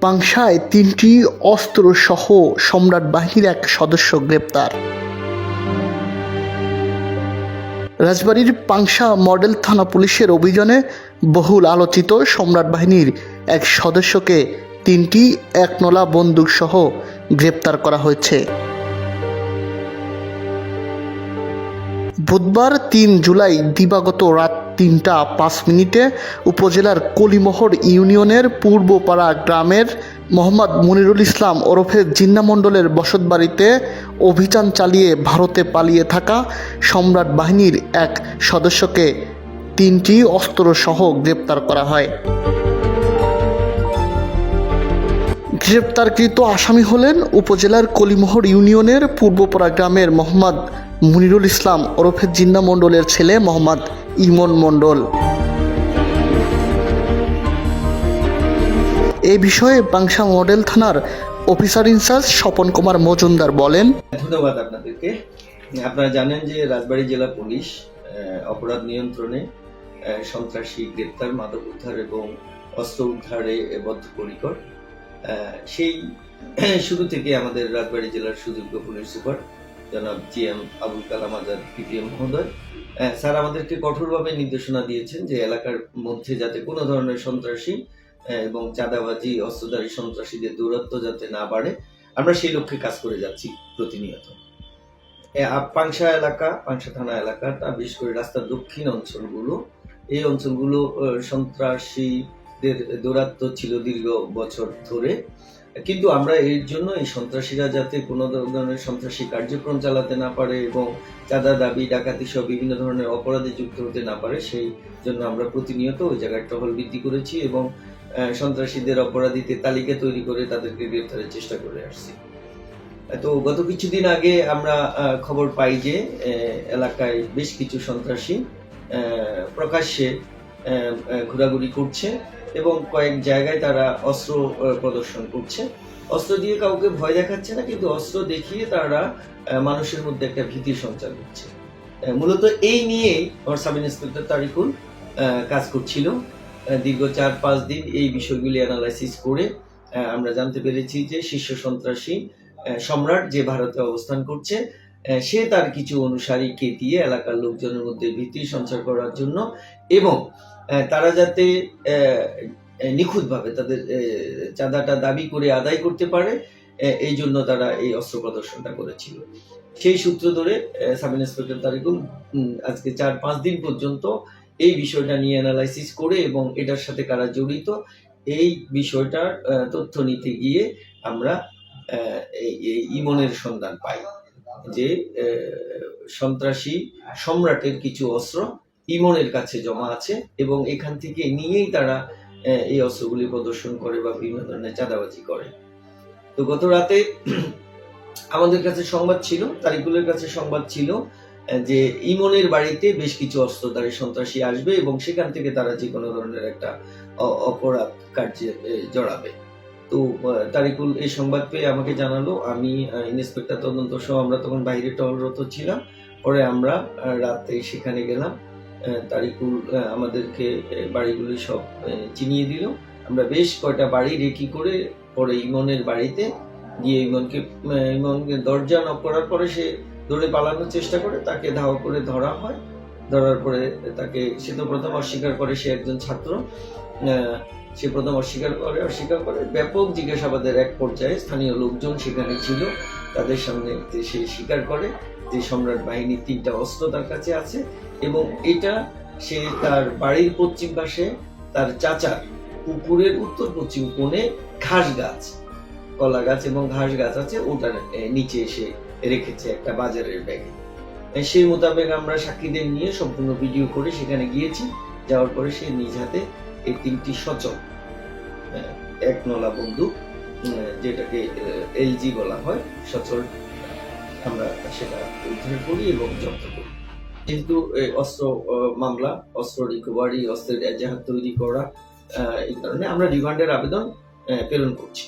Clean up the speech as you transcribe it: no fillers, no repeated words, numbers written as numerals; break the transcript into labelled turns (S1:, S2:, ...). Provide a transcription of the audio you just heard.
S1: পাংশায় 3টি অস্ত্রসহ সম্রাট বাহিনীর এক সদস্য গ্রেপ্তার। রাজবাড়ীর পাংশা মডেল থানা পুলিশের অভিযানে বহুল আলোচিত সম্রাট বাহিনীর এক সদস্যকে 3টি একনলা বন্দুকসহ গ্রেপ্তার করা হয়েছে। বুধবার 3 জুলাই দিবাগত রাত 3টা 5 মিনিটে উপজেলার কলিমোহর ইউনিয়নের পূর্বপাড়া গ্রামের মোহাম্মদ মনিরুল ইসলাম ওরফে জিন্না মণ্ডলের বসতবাড়িতে অভিযান চালিয়ে ভারতে পালিয়ে থাকা সম্রাট বাহিনীর এক সদস্যকে 3টি অস্ত্রসহ গ্রেপ্তার করা হয়। গ্রেপ্তারকৃত আসামি হলেন উপজেলার কলিমোহর ইউনিয়নের পূর্বপাড়া গ্রামের মোহাম্মদ মনিরুল ইসলাম ওরফে জিন্না মণ্ডলের ছেলে মোহাম্মদ ইমন মণ্ডল। এই বিষয়ে পাংশা মডেল থানার অফিসার ইনচার্জ স্বপন কুমার মজুমদার বলেন,
S2: ধন্যবাদ আপনাদেরকে। আপনারা জানেন যে রাজবাড়ী জেলা পুলিশ অপরাধ নিয়ন্ত্রণে সন্ত্রাসী গ্রেপ্তার, মাদক উদ্ধার এবং অস্ত্র উদ্ধারে বদ্ধপরিকর। সেই শুরু থেকে আমাদের রাজবাড়ী জেলার সুযোগ্য পুলিশ সুপার জনাব GM আবুল কালাম আজাদ PPM মহোদয় স্যার আমাদেরকে কঠোরভাবে নির্দেশনা দিয়েছেন যে এলাকার মধ্যে যাতে কোনো ধরনের সন্ত্রাসী এবং চাঁদাবাজি, অস্ত্রধারী সন্ত্রাসীদের দৌরাত্ম্য যাতে না বাড়ে, আমরা সেই লক্ষ্যে কাজ করে যাচ্ছি প্রতিনিয়ত। পাংশা এলাকা, পাংশা থানা এলাকাটা বিশেষ করে রাস্তার দক্ষিণ অঞ্চলগুলো, এই অঞ্চলগুলো সন্ত্রাসীদের দৌরাত্ম্য ছিল দীর্ঘ বছর ধরে। কিন্তু আমরা এর জন্য এই সন্ত্রাসীরা যাতে কোনো ধরনের সন্ত্রাসী কার্যক্রম চালাতে না পারে এবং চাঁদা, দাবি, ডাকাতি সহ বিভিন্ন ধরনের অপরাধে যুক্ত হতে না পারে, সেই জন্য আমরা প্রতিনিয়ত ওই জায়গায় টহল বৃদ্ধি করেছি এবং সন্ত্রাসীদের অপরাধীদের তালিকা তৈরি করে তাদেরকে গ্রেফতারের চেষ্টা করে আসছি। তো গত কিছুদিন আগে আমরা খবর পাই যে এলাকায় বেশ কিছু সন্ত্রাসী প্রকাশ্যে ঘোরাঘুরি করছে এবং কয়েক জায়গায় তারা অস্ত্র প্রদর্শন করছে। অস্ত্র দিয়ে কাউকে ভয় দেখাচ্ছে না, কিন্তু অস্ত্র দেখিয়ে তারা মানুষের মধ্যে একটা ভীতি সঞ্চার করছে। মূলত এই নিয়েই সাব ইন্সপেক্টর তারিকুল কাজ করছিল। দীর্ঘ 4-5 দিন এই বিষয়গুলি অ্যানালাইসিস করে আমরা জানতে পেরেছি যে শীর্ষ সন্ত্রাসী সম্রাট যে ভারতে অবস্থান করছে, সে তার কিছু অনুসারীকে দিয়ে এলাকার লোকজনের মধ্যে ভীতি সঞ্চার করার জন্য এবং তারা যাতে নিখুঁতভাবে তাদের চাঁদাটা দাবি করে আদায় করতে পারে, এই জন্য তারা এই অস্ত্র প্রদর্শনটা করেছিল। সেই সূত্র ধরে সাব ইন্সপেক্টর তারিকুল আজকে 4-5 দিন পর্যন্ত এই বিষয়টা নিয়ে অ্যানালাইসিস করে এবং এটার সাথে কারা জড়িত এই বিষয়টার তথ্য নিতে গিয়ে আমরা ইমনের সন্ধান পাই যে সন্ত্রাসী সম্রাটের কিছু অস্ত্র ইমনের কাছে জমা আছে এবং এখান থেকে নিয়েই তারা এই অস্ত্রগুলি প্রদর্শন করে বা বিভিন্ন ধরনের চাঁদাবাজি করে। তো গত রাতে আমাদের কাছে সংবাদ ছিল, তারিকুলের কাছে সংবাদ ছিল যে ইমনের বাড়িতে বেশ কিছু অস্ত্রধারী সন্ত্রাসী আসবে এবং সেখান থেকে তারা যে কোনো ধরনের একটা অপরাধ কার্যে জড়াবে। তো তারিকুল এই সংবাদ পেয়ে আমাকে জানালো, আমি ইন্সপেক্টর তদন্ত সহ আমরা তখন বাইরে টহলরত ছিলাম। পরে আমরা রাতে সেখানে গেলাম। তারিকুল আমাদেরকে বাড়িগুলি সব চিনিয়ে দিল। আমরা বেশ কয়টা বাড়ি রেকি করে পরে ইমনের বাড়িতে গিয়ে ইমনকে দরজা নক করার পরে সে দৌড়ে পালানোর চেষ্টা করে, তাকে ধাওয়া করে ধরা হয়। ধরার পরে সে তো প্রথম অস্বীকার করে সে একজন ছাত্র। সে প্রথম অস্বীকার করে ব্যাপক জিজ্ঞাসাবাদের এক পর্যায়ে স্থানীয় লোকজন সেখানে ছিল, তাদের সামনে সে স্বীকার করে যে সম্রাট বাহিনীর 3টা অস্ত্র তার কাছে আছে এবং এটা সে তার বাড়ির পশ্চিম পাশে তার চাচার পুকুরের উত্তর পশ্চিম কোণে ঘাস গাছ, কলা গাছ এবং ঘাস গাছ আছে, ওটার নিচে এসে রেখেছে একটা বাজারের ব্যাগে। সেই মোতাবেক আমরা সাক্ষীদের নিয়ে সম্পূর্ণ ভিডিও করে সেখানে গিয়েছি। যাওয়ার পরে সে নিজ হাতে এই 3টি সচল একনলা বন্দুক, যেটাকে LG বলা হয়, সচল, আমরা সেটা উদ্ধার করি এবং জব্দ করি। যেহেতু অস্ত্র মামলা, অস্ত্র রিকভারি, অস্ত্রের এজাহার তৈরি করা, এই কারণে আমরা রিমান্ডের আবেদন প্রেরণ করছি।